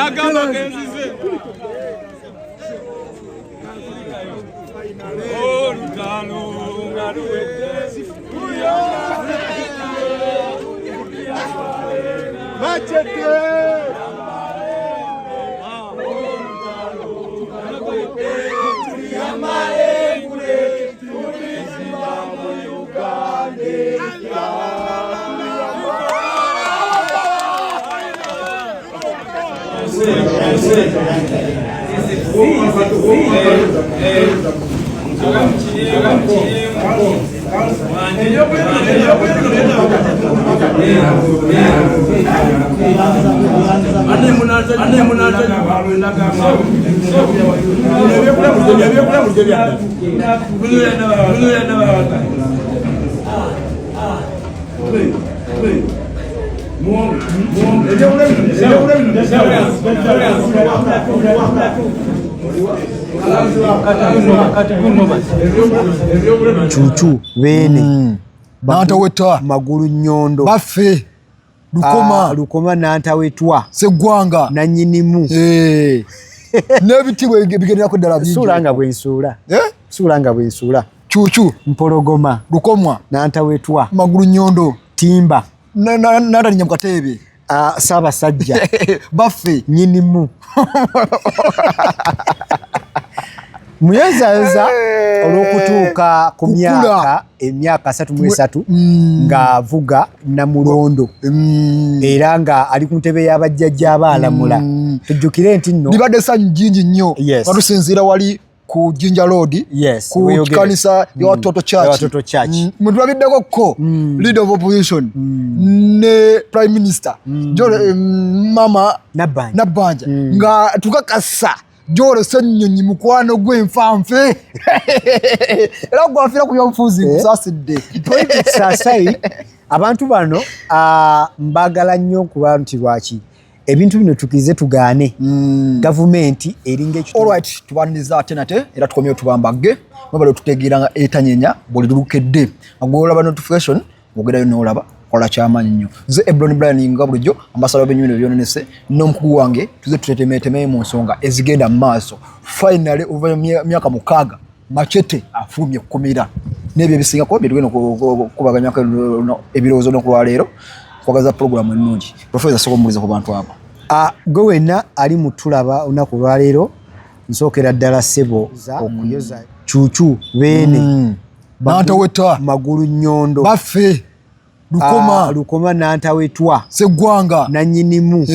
nagamba genzize olutalo nga luwedde machete Chuchu bene Nantawetwa magulu nyondo baffe lukoma nantawetwa Segwanga na nyinimu n'ebitibwa bigendera ddala bingi sulanga bwensuula sulanga bwensuula Chuchu mpologoma lukomwa nantawetwa magulu nyondo timba natalinya mukatebe Ssaabasajja baffe nyinimu muyozayoza olw'okutuuka ku emyaka 33 ng'avuga Namulondo era nga ali ku ntebe y'abajjajja abaalamula tujjukire nti nno libadde ssanyu jingi nnyo batusinziira wali ku Jinja Road ku kanisa ya Watoto Church mutulabiddeko ko leader of opposition ne prime minister mama Nabbanja nga tukakasa Jole Ssenyonyi mukwano gw'enfanfe era gwafiira ku byobufuzi kusasidde saasayi abantu bano mbagala nnyo kuba nti lwaki ebintu bino tukize tugaane gavumenti eringa alright tubaniriza ate nate era tukomyewo tubambage mwebale tutegeera nga etanyenya buli lulukedde agolaba notification ogerayo n'olaba kola kyamaanyi nnyo nze Ebron Brian nga bulijjo ambassador b'ennyumba ebyonenese n'omukugu wange tuze tutetemeetemeye mu nsonga ezigenda mu maaso finally over myaka 6 Machete afulumye kukomera n'ebyo ebisingako bye tugenda kubaganyako ebirowoozo n'okulwa leero kwagaza programu ennungi Professor sokomuliza ku bantu abo gwe wenna ali mutulaba olunaku lwaleero nsookera ddala ssebo okuyoza Chuchu bene nantawetwa magulu nyondo baffe lukoma nantawetwa Segwanga na nyinimu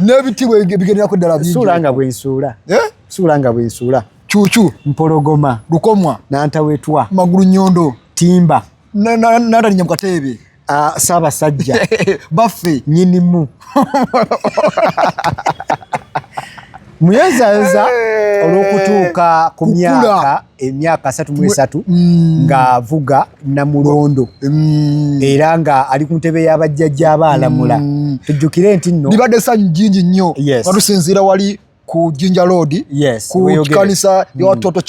n'ebitibwa bigendera ddala bingi sulanga bwensuula Chuchu mpologoma lukomwa nantawetwa magulu nyondo timba natalinya mukatebe Ssaabasajja baffe nyinimu muyozayoza olw'okutuuka ku emyaka 33 ng'avuga Namulondo era nga ali ku ntebe y'abajjajja abaalamula tujjukire nti nno libadde ssanyu jingi nnyo batusinziira wali ku Jinja Road ku kanisa ya Watoto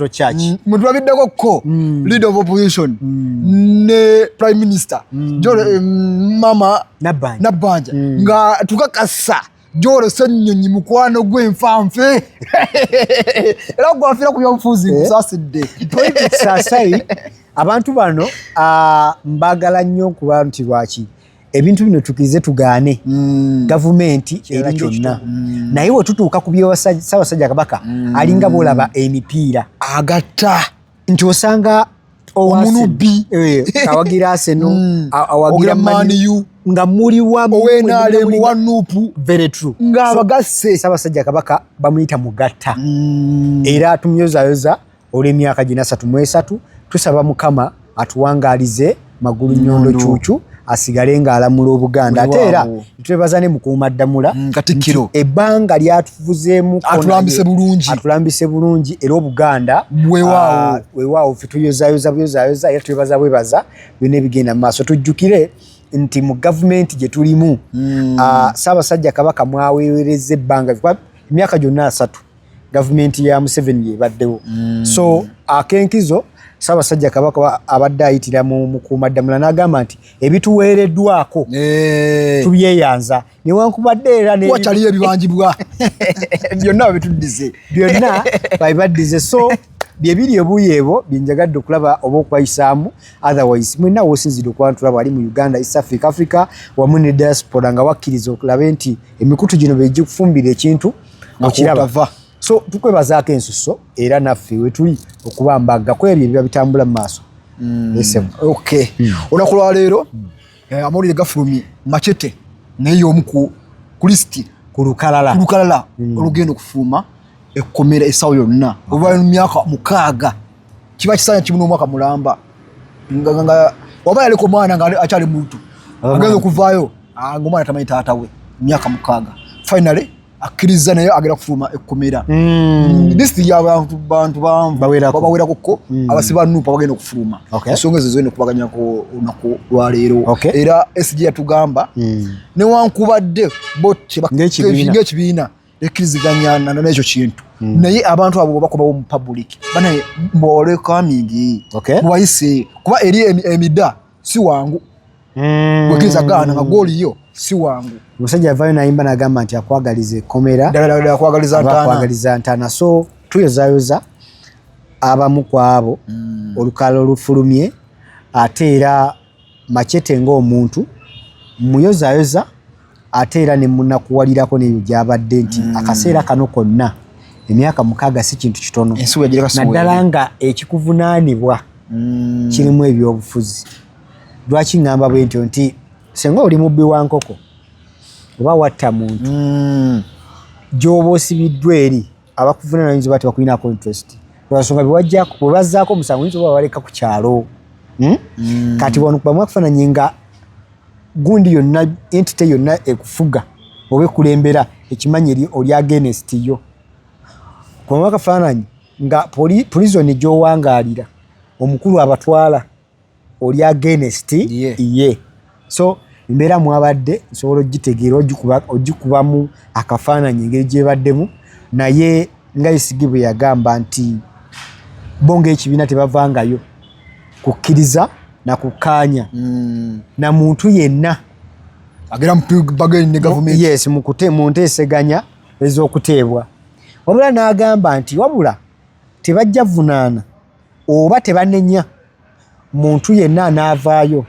Church mutulabiddeko ko leader of opposition ne prime minister Jole mama Nabbanja nga tukakasa Jole Ssenyonyi mukwano gw'enfanfe era gwafiira ku byobufuzi kusasidde saasayi abantu bano mbagala nnyo kuba nti lwaki ebintu bino tukize tugaane gavumenti eri kyonna naye we tutuuka ku Ssaabasajja Kabaka alinga bolaba emipiira agatta nti osanga omunubi awagira Arsenal awagira Man U nga muli wamu wanupu very true nga abagasse Ssaabasajja Kabaka bamuyita mugatta era tumyozayoza olw'emyaka gina 33 tusaba Mukama atuwangaalize magulu nyondo Chuchu asigale ng'alamula Obuganda ate era twebaza ne Mukuumaddamula Katikkiro ebbanga lyatuvuzeemu atulambise bulungi era Obuganda weewaawo ffe tuyozayoza era twebaza byonna ebigenda mu maaso tujjukire nti mu gavumenti gye tulimu Ssaabasajja Kabaka mwaweereza ebbanga emyaka gyonna 3 gavumenti ya Museveni yebaddewo so akenkizo Ssaabasajja Kabaka abadde ayitira mu Mukuumaddamula n'agamba nti ebituweereddwako tubyeyanza newankubadde era wakyaliyo ebibanjibwa byonna babituddize byonna babibaddize so byebiri ebuyeebo byenjagadde okulaba oba okwayisaamu otherwise mwenna woosinzire okwantula bwali mu Uganda, East Africa wamu ne diaspora nga wakkiriza okulabe nti emikutu gino begikufumbira ekintu okiraba. So tukwebazaako ensuso era naffe wetuli okuba mbagga ebyo ebiba bitambula mu maaso. Okay. Olunaku lwa leero amawulire gafulumye Machete naye omu ku listi ku lukalala olugenda okufuluma ekkomera essaawa yonna oba mu myaka 6 kiba kisaanya kimu n'omwaka mulamba nga oba yaliko omwana nga akyali muntu agenza okuvaayo ng'omwana tamanyi taata we myaka 6 finally akkiriza naye agenda kufuluma ekkomera lisiti y'abantu bawerako abasiba Nuupu bagenda okufuluma ensonga ezo zonna okubaganyako olunaku lwa leero era SG yatugamba newankubadde bo ng'ekibiina ekkiriziganya n'ekyo kintu naye abantu abo bakobawo mu public banaye mbolekamingi mubayise kuba eri emida si wangu bwekiriza gaana nga gooliyo si wangu. Omusajja avaayo n'ayimba n'agamba nti akwagaliza ekkomera ddala akwagaliza ntaana so tuyozayoza abamu ku abo olukalala olufulumye ate era Machete ng'omuntu muyozayoza ate era ne munakuwalirako n'ebyo gy'abadde nti akaseera kano konna emyaka 6 si kintu kitono naddala nga ekikuvunaanibwa kirimu ebyobufuzi. Lwaki ngamba bwe ntyo nti senga oli mubbi wa nkoko oba watta muntu gy'oba osibiddwa eri abakuvunaana oyinza bati bakulinako interest lwasonga bwe bazzaako omusango oyinza oba baleka ku kyalo kati wano kubamu akufaananye nga gundi yonna entity yonna ekufuga oba ekulembera ekimanyi oli against yo kubamu akafaananye nga prison gy'owangaalira omukulu abatwala oli against ye so embeera mwabadde nsobola ogitegeera ogikubamu akafaananyi engeri gyebaddemu naye nga Isigi bwe yagamba nti bo ng'ekibiina tebavangayo kukkiriza na kukkaanya na muntu yenna agera ne gavumenti yes mu nteeseganya ez'okuteebwa wabula n'agamba nti wabula tebajja vunaana oba tebanenya muntu yenna anaavaayo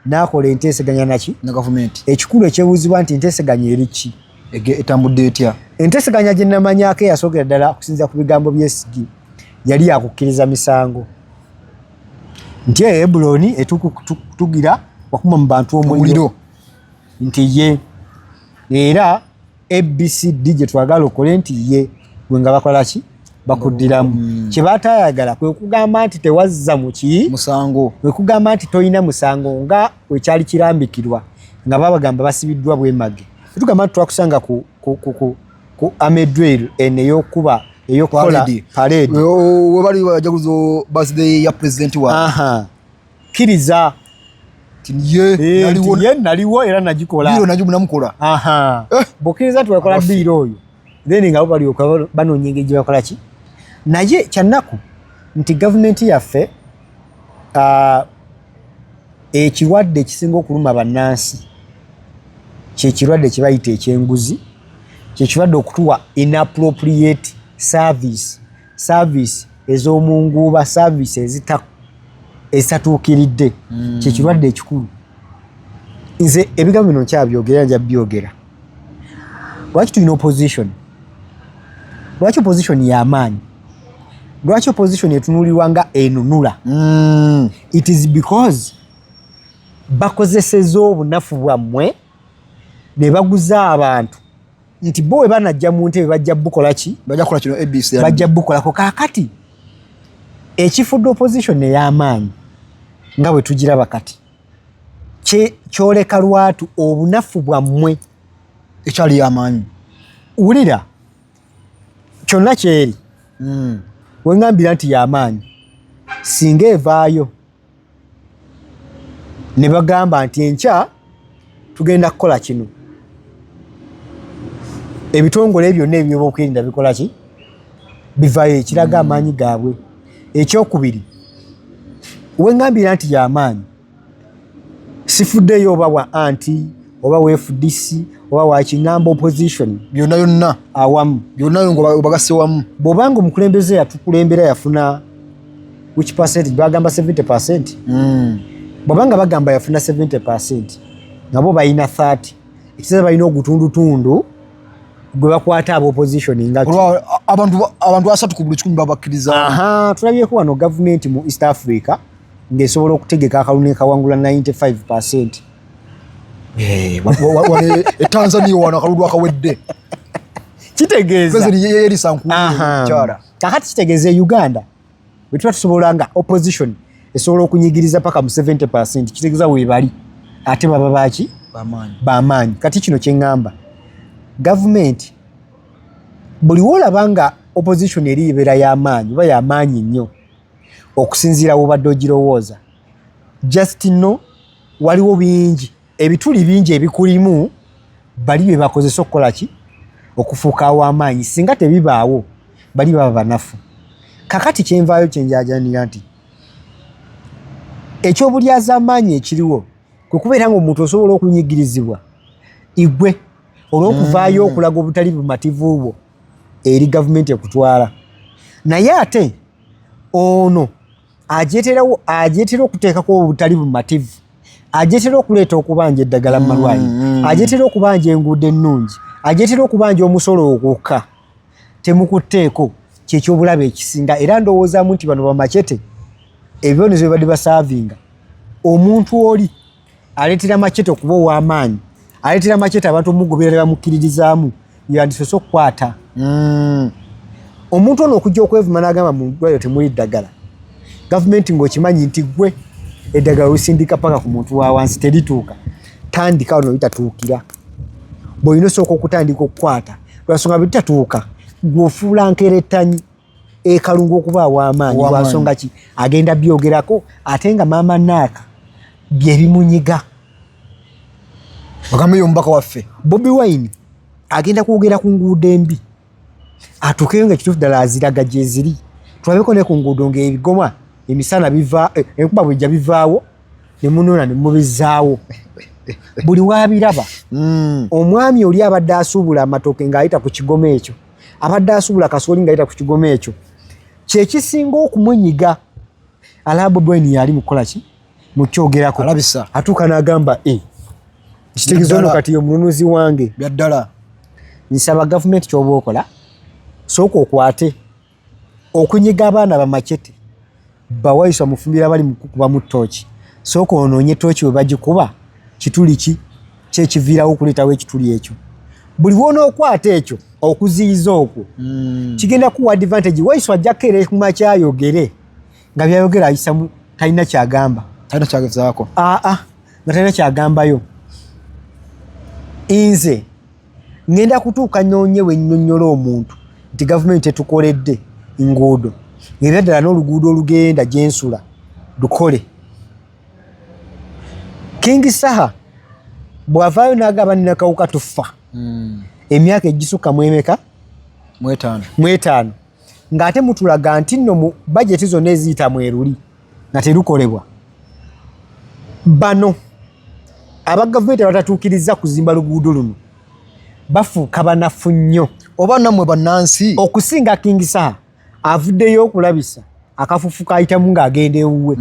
n'akola enteeseganya naki na gavumenti. Ekikulu ekyebuuzibwa nti enteeseganya eri ki etambudde etya? Enteeseganya gye namanyaako eyasookera ddala okusinziira ku bigambo by'Esigi yali yakukkiriza misango nti Ebuloni etugira wakuma mu bantu omuliro nti ye era ABCD gye twagala okole nti ye gwe nga bakola ki bakuddiramu kye baatayagala kwe kugamba nti tewazza musango kwe kugamba nti toyina musango nga wekyali kirambikirwa nga babagamba basibiddwa bwemage tugamba nti twakusanga ku Amedwell eneyokuba eyokukola parade webali bajaguzo birthday ya president wa kiriza ye naliwo era nagikola biro najumu namukola bokiriza tuwakola biro oyo then nga bali banoonya engeri gye bakola ki naye kyannaku nti gavumenti yaffe ekirwadde ekisinga okuluma bannansi kyekirwadde kye bayita ekyenguzi kyekirwadde okutuwa inappropriate service ez'omunguuba service ezitatuukiridde kyekirwadde ekikulu. Nze ebigambo bino nkyabyogera nja byogera lwaki tulina opposition lwaki opposition y'amaanyi lwaki opposition etunuulirwa nga enunula it is because bakozeseza obunafu bwammwe ne baguza abantu nti bo we banajja mu ntebe bajja bukola ki bajja bukolako kaakati ekifudde opposition ey'amaanyi nga bwe tugiraba kati kyoleka lwatu obunafu bwammwe ekyali y'amaanyi wulira kyonna kyeri wengambira nti y'amaanyi singa evaayo ne bagamba nti enkya tugenda kukola kino ebitongole byonna eby'ebyokwerinda bikola ki bivaayo ekiraga amaanyi gaabwe. Ekyokubiri wengambira nti y'amaanyi sifuddeyo oba wa anti oba wa FDC oba wa Kingamba opposition byonna awamu byonna ngo bagase wamu bw'obanga omukulembeze yatukulembera yafuna which percentage bagamba 70%. Bw'obanga bagamba yafuna 70% nabo balina 30 ekiseza balina ogutundutundu gwe bakwata abo opposition ngati abantu asatu ku buli kikumi babakkiriza. Tulabyeko wano gavumenti mu East Africa ng'esobola okutegeka akalulu kawangula 95%. Tanzania wana akalulu akawedde kitegeeza yeri sankulu kyara kakati kitegeeza Uganda bwe tuba tusobolanga opposition esobola okunyigiriza paka mu 70%. Kitegeeza weebali ate baba baki bamaanyi. Kati kino kyeŋŋamba gavumenti buli woolabanga opposition eri ebeera y'amaanyi oba y'amaanyi nnyo okusinziira wobadde ogirowooza just no waliwo bingi ebituli bingi ebikulimu bali bye bakozesa okukola ki okufuuka aw'amaanyi singa tebibaawo bali baba banafu. Kakati kyenvaayo kyenjajanira nti ekyobulyaza amaanyi ekiriwo kwe kubeera ng'omuntu osobola okunyigirizibwa igwe olw'okuvaayo okulaga obutali bumativu bwo eri gavumenti ekutwala naye ate ono ajeetera okuteekako obutali bumativu ajeetera okuleeta okubanja eddagala mu malwaliro ajeetera okubanja enguudo ennungi ajeetera okubanja omusolo ogwokka temukutteeko kyekyobulabe ekisinga era ndowoozaamu nti bano bamacete ebibonezo bye badde basaavinga omuntu oli aleetera macete okuba ow'amaanyi aleetera macete abantu omugoberera bamukkiririzaamu yandisoose okukwata omuntu ono okujja okwevuma n'agamba mu ddwaliro temuli ddagala gavumenti ng'okimanyi nti gwe eddagala olisindika paka ku muntu wa wansi terituuka tandika wano litatuukira bw'olina osooka okutandika okukwata lwasonga bwe litatuuka gw'ofuula nkerettanyi ekalungu okuba aw'amaanyi lwansonga ki agenda byogerako ate nga maama naaka bye bimunyiga bagambeyo omubaka waffe Bobi Wine agenda kwogera ku nguudo embi atuukeyo nga kituufu ddala aziraga gye ziri tulabeko ne ku nguudo ng'ebigoma emisana enkuba bwejja bivaawo ne munoona ne mubizaawo buli waabiraba omwami oli abadde asuubula amatooke ng'ayita ku kigoma ekyo abadde asuubula kasooli ng'ayita ku kigoma ekyo kyekisinga okumunyiga alaba Bobi Wine yali mukola ki mukyogerako atuuka n'agamba kitegeeza ono kati omununuzi wange byaddala nsaba gavumenti ky'oba okola sooka okwate okunyiga abaana bamacete bawayiswa mufumbira bali mukukuba mu ttooki sooka onoonye ttooki we bagikuba kituli ki kyekiviirawo okuleetawo ekituli ekyo buli wonookwata ekyo okuziyiza okwo kigenda kuwa advantage wayiswa ajjako era kumakyayogere nga byayogera ayisa talina kyagamba kyagezaako nga talina kyagambayo nze ngenda kutuuka nnoonye we nnyonnyola omuntu nti gavumenti etukoledde nguudo ng'era ddala n'oluguudo olugenda gyensula lukole King Saha bw'avaayo n'agamba nina kawuka tufa emyaka egisukka mu emeka mu etaano ng'ate mutulaga nti nno mu bajeti zonna eziyita mweruli nga terukolebwa bano aba gavumenti abatatuukiriza kuzimba luguudo luno bafuuka banafu nnyo oba nammwe bannansi okusinga King Saha avuddeyo okulabisa akafufu kayitamu ng'agenda ewuwe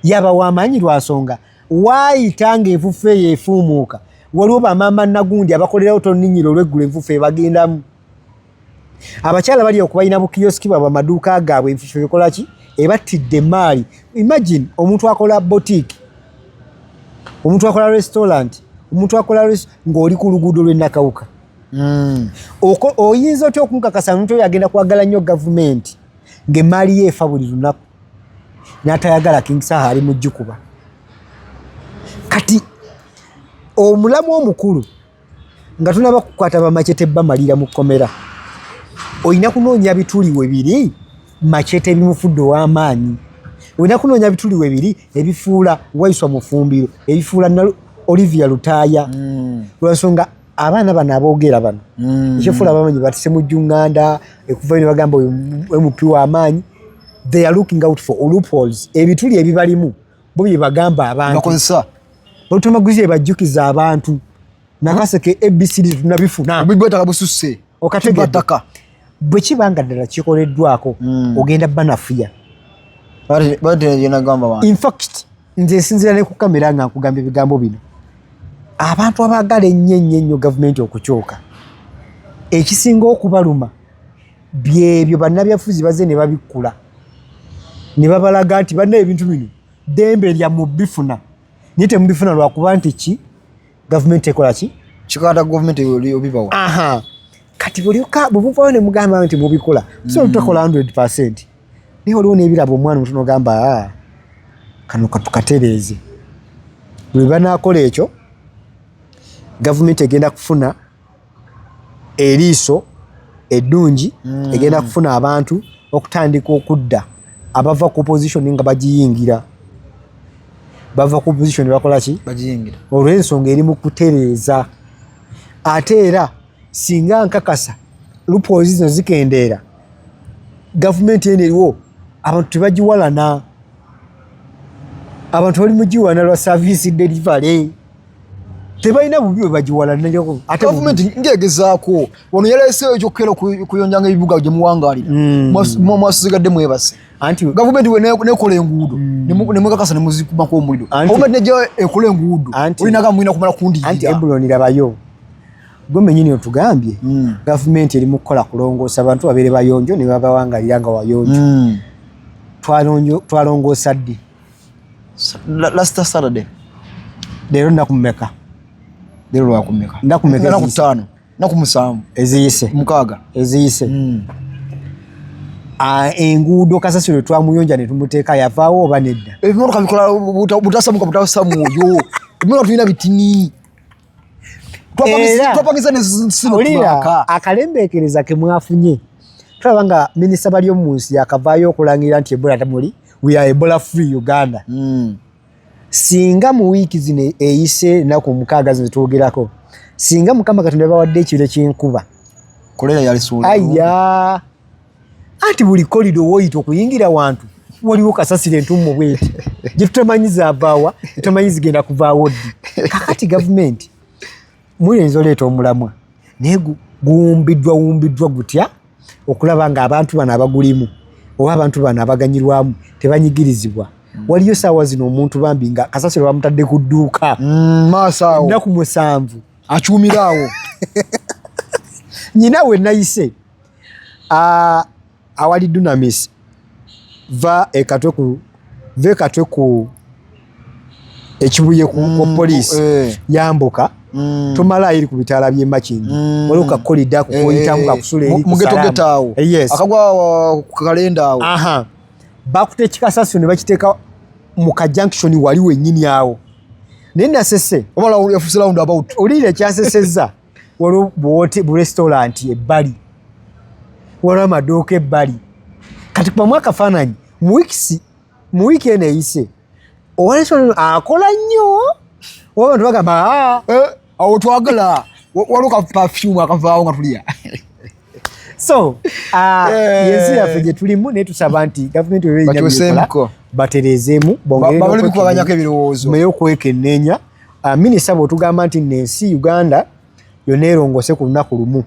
yaba w'amaanyi lwasonga waayita ng'enfufu eyo efuumuuka waliwo bamaama nagundi abakolerawo tonninyiro olw'eggulu enfufu ebagendamu abakyala bali okubalina bukiyosiki bwabwe amaduuka gaabwe enfufu ekola ki ebattidde emaali imagine omuntu akola boutique omuntu akola restaurant omuntu akola ng'oli ku luguudo lw'ennakawuka oyinza otya okumukakasa omuntu oyo agenda kwagala nnyo gavumenti ng'emaali ye efa buli lunaku n'atayagala King Saha ali mu jjukuba kati omulamu omukulu nga tunaba kukwata bamacete bamalira mu kkomera olina kunoonya bituli we biri macete ebimufudde ow'amaanyi olina kunoonya bituli we biri ebifuula wayiswa mufumbiro ebifuula Olivia Lutaaya lwansonga abaana bano aboogera bano ekyofuula abamanyi batise mu jjunganda ekuva ne bagamba MP w'amaanyi they are looking out for loopholes ebituli ebibalimu bo bye bagamba abantu bakozesa batumaguzi ebajjukiza abantu nakaseke ABCD tunabifuna bibwetaka bususse okategeddaka bwe kibanga ddala kikoleddwako ogenda banafuya bade yena gamba wa in fact nze sinzira ne ku kamera nga nkugamba ebigambo bino abantu abagala ennyo gavumenti okukyuka ekisinga okubaluma byebyo bannabyafuzi baze ne babikula ne babalaga nti banna ebintu bino dembe lya mubifuna nite mubifuna lwakuba nti ki gavumenti ekola ki kikata gavumenti obibawa kati bulioka bubuvayo ne mugamba nti mubikola so tukola 100% niho oliwo n'ebirabo omwana mutono gamba kano katukatereeze bwe banaakola ekyo gavumenti egenda kufuna eriiso eddungi egenda kufuna abantu okutandika okudda abava ku opposition nga bagiyingira bava ku opposition bakola ki bagiyingira olw'ensonga eri mu kutereeza ate era singa nkakasa loopholes zino zikendeera gavumenti eno eriwo abantu tebagiwalana abantu bali mugiwalana lwa service delivery tebalina bubi bwe bagiwalana ate gavumenti ngegezaako wano yalese ekyokukera kuyonjanga ebibuga gye muwangalira mwasigadde mwebase anti gavumenti we nekola enguudo nemwekakasa nemuzikubako omuliro gavumenti nejja ekola enguudo olinaka mwina kumala kundiyira anti Ebuloni labayo gwe nyini otugambye gavumenti eri mu kukola kulongoosa abantu babeere bayonjo ne babawangalira nga wayonjo twalongoosa ddi last Saturday leero nakumeka leero lwakumeka nakumeka naku 5 naku 7 eziyise 6 eziyise enguudo kasasiro twamuyonja ne tumuteeka yavaawo oba nedda ebimotoka bikola butasamuka butasamuyo ebimotoka tulina bitini twapangiza nesino akalembeekereza ke mwafunye tulaba nga minisita bali omu nsi yakavaayo okulangira nti Ebola tamuli we are Ebola free Uganda singa mu wiiki zino eyise ennaku 6 zino twogerako singa Mukama Katonda bawadde ekiro ky'enkuba kolera yalisuula aya anti buli kolido woyita okuyingira wantu waliwo kasasira entumu bweti gye tutamanyiza avaawa tutamanyi zigenda kuvaawo ddi kakati gavumenti muyinza oleeta omulamwa naye guwumbiddwa gutya okulaba nga abantu bano abagulimu oba abantu bano abaganyirwamu tebanyigirizibwa waliyo saawa zino omuntu bambi nga kasasiro bamutadde ku dduuka maaso ennaku 7 akyumiraawo nyina we nayise awali Dunamis va ekatwe ku ekibuye ku poliisi yambuka tumala iri ku bitaala by'e Makindi waliwo kakolida kukoyitamu kakusula eri mugetogetawo akagwa ku kalenda awo bakute ekikasasiro ne bakiteeka mu kajunction wali wennyini awo naye nasese omala yafuuse round about oliire ekyasesezza waliwo bu restaurant ebbali waliwo amaduuka ebbali kati kubamu akafaananyi mu wiiki eno eyise owaleso akola nnyo oba bantu bagamba awo twagala waliwo ka perfume akavaawo nga tulya so yensi yaffe gye tulimu naye tusaba nti gavumenti webeikola batereezeemu bongerebakubaganyako ebirowoozo meyo okwekenneenya minisita bw'otugamba nti nensi Uganda yonna erongose ku lunaku lumu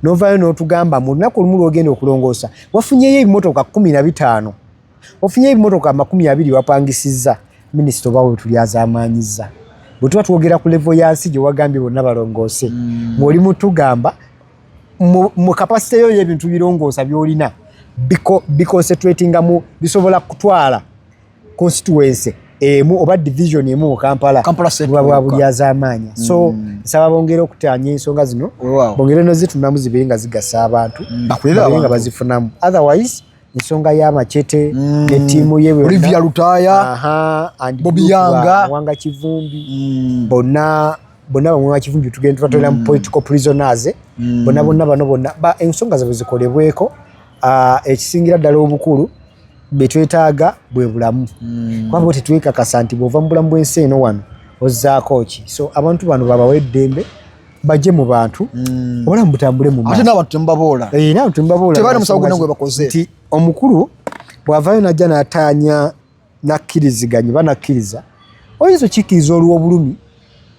novaayo n'otugamba mu lunaku lumu lwogenda okulongoosa wafunyeyo ebimotoka 15 wafunyeyo ebimotoka 20 wapangisizza minisita oba wetulyazaamaanyizza bwe tuba twogera ku levo yansi gye wagambye bonna balongoose ng'oli mutugamba mu kapasite yo y'ebintu birongoosa by'olina biconcentratinga mu bisobola kutwala constituency emu oba division emu mu Kampala bwa bulyazaamaanya so nsaba bongere okutaanya ensonga zino bongere nozitundamu zibeere nga zigasa abantu babeere nga bazifunamu otherwise ensonga y'amachete ne ttiimu ye Olivia Lutaya Bobby Yanga Wanga Kivumbi bonna bamwe wa Kivumbi tugenda tubatwala mu political prisoners bonna bano ensonga zaabwe zikolebweko ekisingira ddala obukulu betwetaaga bwe bulamu kwabo tetwekakasa nti bw'ova mu bulamu bw'ensi eno wano ozzaako ki so abantu bano babawe eddembe bajje mu bantu obulamu butambule mu ate n'abantu tembaboola n'abantu tembaboola tebaana musawo gwonna gwe bakoze nti omukulu bwavayo najja n'ataanya nakkiriziganya banakkiriza oyinza okikkiriza olw'obulumi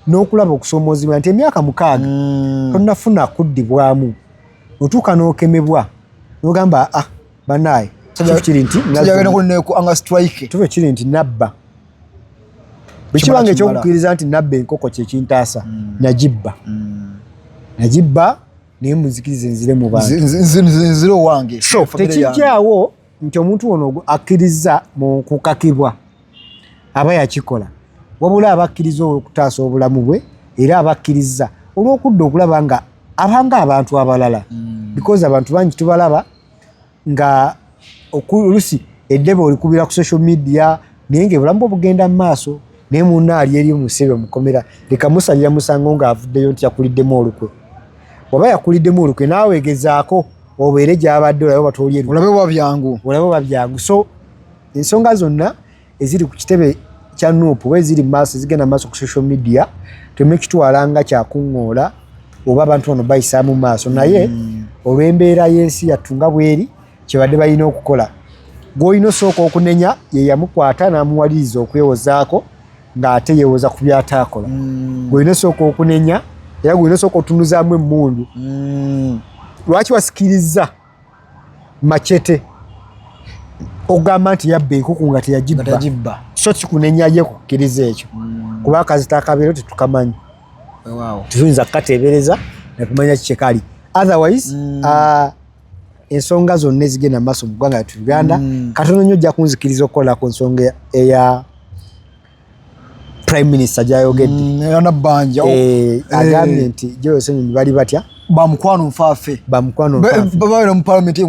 n'okulaba okusoomoozebwa nti emyaka 6 tonnafuna kuddibwamu otuuka n'okemebwa n'ogamba bannaaye kiri nti tuve kiri nti nabba bwe kibanga ekyokukkiriza nti nabba enkoko kyekintaasa nagibba naye muzikirize nzire mu bantu so tekijjaawo nti omuntu ono akkiriza mu kukakibwa aba yakikola wabula abakkiriza okutaasa obulamu bwe era abakkiriza olw'okudda okulaba nga abanga abantu abalala because abantu bangi tubalaba nga olusi eddebe olikubira ku social media naye ngaobulamu bwe bugenda mu maaso naye munna ali eri omusebe omukomera leka musalira musango ng'avuddeyo nti yakuliddemu olukwe oba yakuliddemu olukwe naawe egezaako obeere gy'abadde olabe batolye olabe babyangu so ensonga zonna eziri ku kitebe kya Nuupu oba eziri mu maaso ezigenda mu maaso ku social media tuleme kitwalanga kyakuŋŋoola oba abantu bano bayisaamu mu maaso naye olw'embeera y'ensi yattu nga bweri kyebadde balina okukola gw'olina osooka okunenya ye yamukwata n'amuwaliriza okwewozaako ng'ate yeewoza ku byataakola gw'olina osooka okunenya era gw'olina osooka otunuzaamu emmundu lwaki wasikiriza Machete ogamba nti yabba enkoko nga teyagibba so kikunenya ye kukkiriza ekyo kuba akazita akabeero tetukamanyi tuyinza kukateebereza nekumanya kikyekali otherwise ensonga zonna ezigenda maaso mu ggwanga lyattu Uganda katono nnyo ojja kunzikiriza okukola ku nsonga eya prime minister gy'ayogedde agambye nti Joel Ssenyonyi bali batya bamukwano nfaafe babaire mu parliament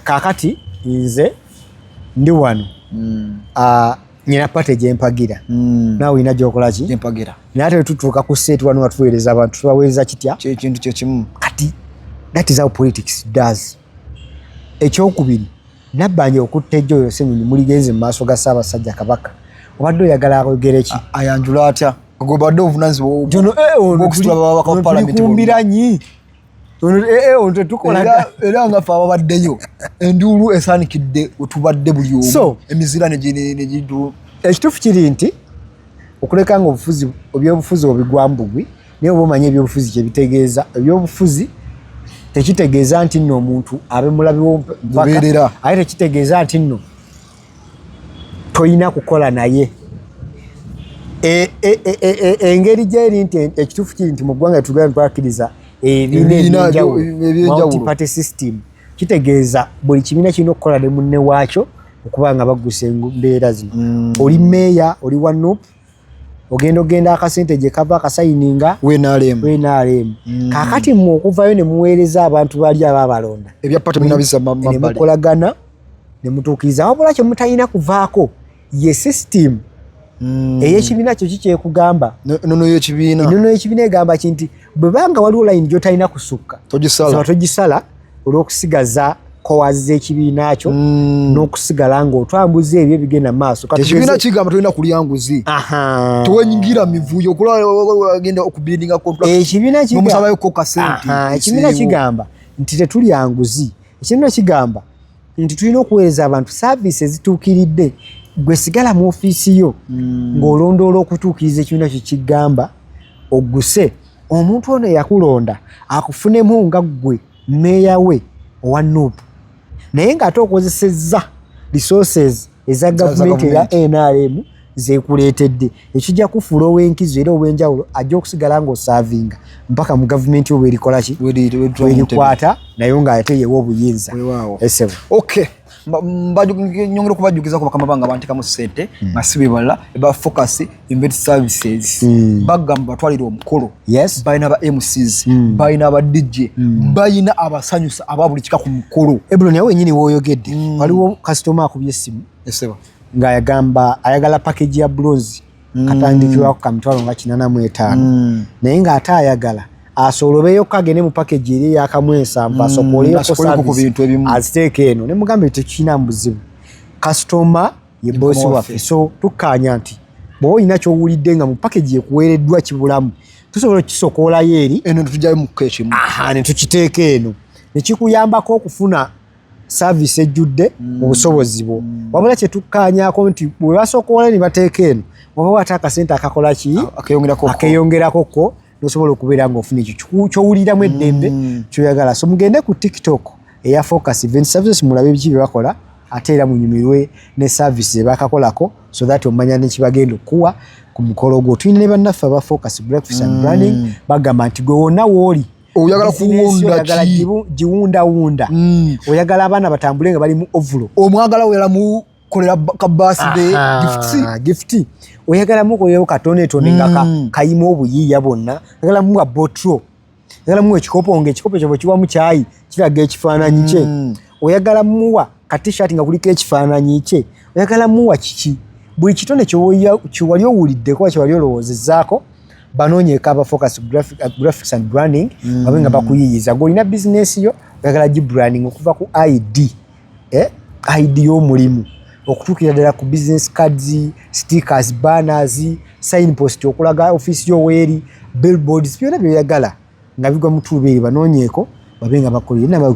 kakati nze ndi wano nyina pate gyempagira naawe olina gyokola ki naye ate tutuuka ku seeti wano nga tuweereza abantu tubaweereza kitya kintu kyekimu kati that is how politics does ekyokubiri nabbanja okutta Joel Ssenyonyi muligenze mu maaso ga Ssaabasajja Kabaka obadde oyagala ayogere ki ayanjula atya gobadde obuvunanyizibwa bwokumbiranye era nga fe ababaddeyo enduulu esaanikidde wetubadde buli omu emizira negidu ekituufu kiri nti okuleka nga ebyobufuzi obigwamu bugwi naye oba omanye ebyobufuzi kyebitegeeza ebyobufuzi tekitegeeza nti nno omuntu abe mulabiwo mpaka aye tekitegeeza nti nno toyina kukola naye engeri gyeri nti ekituufu kiri nti mu ggwanga tugenda twakkiriza ebibiina multi-party system kitegeeza buli kibiina kirina okukola ne munne waakyo okuba nga baggusa embeera zino oli meeya oli wa Nuupu ogenda akasente gye kava akasayininga WNRM kaakati mmwe okuvayo ne muweereza abantu bali ababalonda ne mukolagana ne mutuukiriza wabula kye mutalina kuvaako ye system ey'ekibiina kyo kikyekugamba ennono y'ekibiina egamba kinti bwe banga waliwo layini gy'otalina kusukka togisala olw'okusigaza kowazi z'ekibiina kyo n'okusigala ng'otwambuza ebyo ebigenda mu maaso ekibiina kigamba tolina kulya nguzi tewenyingira mivuyo okulagenda okubindinga nomusabayoko kasente ekibiina kigamba nti tetulya nguzi ekibiina kigamba nti tulina okuweereza abantu saaviisi ezituukiridde gwe sigala mu ofiisi yo ng'olondoola okutuukiriza ekibiina kyo kigamba ogguse omuntu ono yakulonda akufunemu nga ggwe mmeeya we owa Nuupu naye ng'ate okozesezza resources eza gavumenti eya NRM zeekuleetedde ekijja kufuula ow'enkizo era ow'enjawulo ajja okusigala ng'osaavinga mpaka mu gavumenti oba erikola ki erikwata naye ng'ate yewa obuyinza nyongera okubajjukizako bakama bange bantekamu ssente nga si bibala eba focus invest services bagamba batwalira omukolo balina aba MCs balina aba DJ balina abasanyusa aba buli kika ku mukolo Ebuloni awe nyini woyogedde waliwo customer akubye essimu nga ayagala package ya bronze katandikirwako ka mitwalo nga 85 naye ng'ate ayagala asolobeyo kagene mu package eri yakamwesa mpasokoleyo ko service aziteeke eno ne mugambe tekina mbuzibu customer ye boss waffe so tukanya nti bo ina kyo wulidde nga mu package ekuwereddwa kibulamu tusobola kisokola yeri eno tujayo mu kechi ne tukiteeke eno ne kikuyambako okufuna service ejjudde mu busobozi bwo wabula kye tukkaanyaako nti bwe basookola ne bateeka eno waba wata akasente akakola ki akeyongerako ko nosobola okubeera ng'ofuna ekyo kyowuliramu eddembe kyoyagala so mugende ku TikTok eya Focus Event Services mulabe biki bye bakola ate era munyumirwe ne service ze bakakolako so that omanya ne kibagenda okuwa ku mukolo gwo tulina ne bannaffe aba Focus Breakfast and Branding bagamba nti gwe wonna wooli oyagala kuwunda giwundawunda oyagala abaana batambule nga bali mu ovulo omwagala oyala mu kolera ka birthday gift oyagala mu koyewo katonetone nga kayima obuyiiya bonna oyagala mu botro oyagala mu ekikopo ng'ekikopo ekyo bwe kiwa mu kyayi kiraga ekifaananyi kye oyagala muwa ka t-shirt nga kuliko ekifaananyi kye oyagala muwa kiki buli kitone kyewali owuliddeko oba kyewali olowoozezaako banoonyeeko aba Focus Graphics and Branding babe nga bakuyiiyiza ng'olina bizinesi yo oyagala gibranding okuva ku ID y'omulimu okutuukira ddala ku business cards stickers banners signpost okulaga ofiisi y'oweeri billboards byonna byoyagala nga bigwa mu tubeeri banoonyeeko babe nga bakolera namba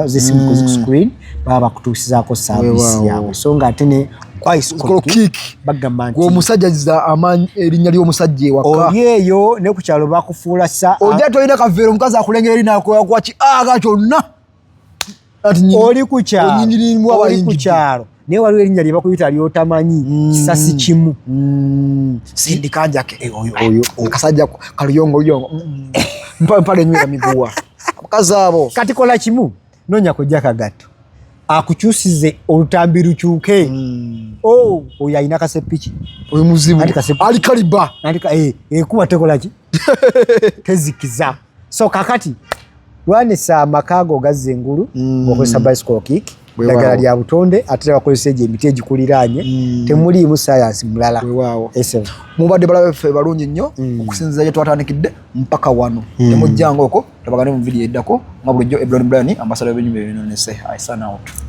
zesimu ku screen baba bakutuusizaako saavisi yaabwe so nga ate ne bagamba nti omusajja za amaanyi erinnya ly'omusajja ewaka oli eyo ne ku kyalo bakufuula sa ojja tolina kaveero omukazi akulengera erinakwaki aga kyonna oli ku kyalo naye waliwo erinnya lye bakuyita lyotamanyi kisasi kimu sindikanjake oyo akasajja kaluyongo mpale enywera miguwa mukazi abo kati kola kimu noonya kujja kagato akukyusize olutambi lukyuke oyo alina kasepiki oyo muzibu ali kaliba ekuba tekola ki tezikiza so kakati lwanisa amakago gazza engulu okozesa bicycle kick ddagala lya butonde ate bakozesa egyo emiti egikuliraanye temuliimu sayansi mulala mubadde balabe ffe balungi nnyo okusinziza gye twatandikidde mpaka wano temujjanga okwo tabagane mu vidiyo eddako nga bulijjo Eblon Brian ambassador w'ebinyumu by'ebinonese I sign out.